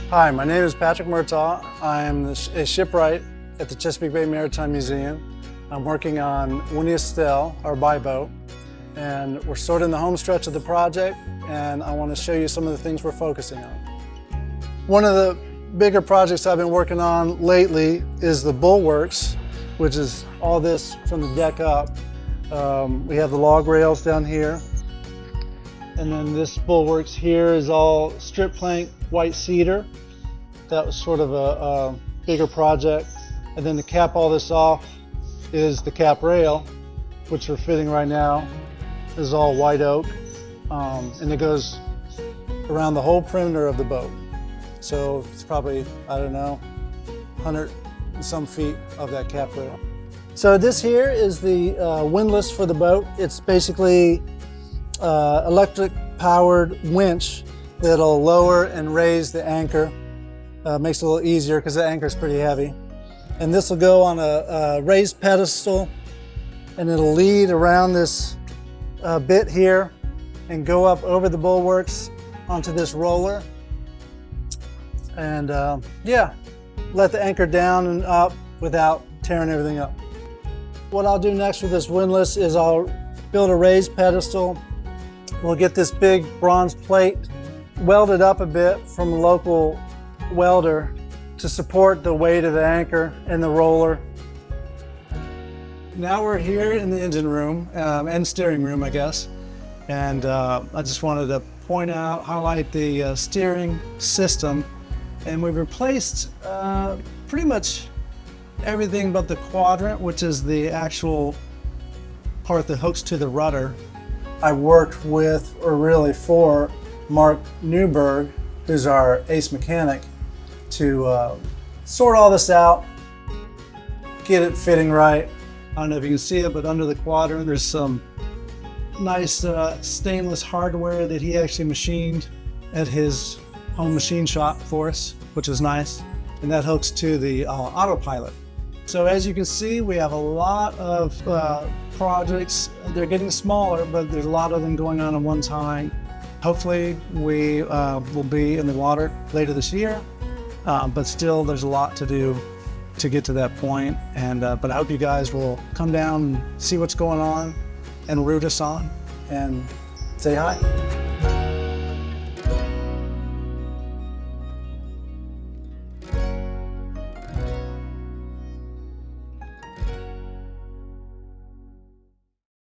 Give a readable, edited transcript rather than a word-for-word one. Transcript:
Hi, my name is Patrick Mertaugh. I'm a shipwright at the Chesapeake Bay Maritime Museum. I'm working on Winnie Estelle, our buyboat, and we're sort of in the home stretch of the project, and I want to show you some of the things we're focusing on. One of the bigger projects I've been working on lately is the bulwarks, which is all this from the deck up. We have the log rails down here, and then this bulwarks here is all strip plank white cedar. That was sort of a bigger project. And then to cap all this off is the cap rail, which we're fitting right now. This is all white oak, and it goes around the whole perimeter of the boat. So it's probably, I don't know, 100 and some feet of that cap rail. So this here is the windlass for the boat. It's basically electric powered winch that'll lower and raise the anchor. Makes it a little easier because the anchor is pretty heavy. And this will go on a raised pedestal, and it'll lead around this bit here and go up over the bulwarks onto this roller. And yeah, let the anchor down and up without tearing everything up. What I'll do next with this windlass is I'll build a raised pedestal. We'll get this big bronze plate welded up a bit from a local welder to support the weight of the anchor and the roller. Now we're here in the engine room and steering room, I guess. And I just wanted to point out, highlight the steering system. And we've replaced pretty much everything but the quadrant, which is the actual part that hooks to the rudder. I worked with, or really for, Mark Newberg, who's our ace mechanic, to sort all this out, get it fitting right. I don't know if you can see it, but under the quadrant there's some nice stainless hardware that he actually machined at his home machine shop for us, which is nice. And that hooks to the autopilot. So as you can see, we have a lot of projects. They're getting smaller, but there's a lot of them going on at one time. Hopefully we will be in the water later this year, but still there's a lot to do to get to that point. And but I hope you guys will come down and see what's going on and root us on and say hi.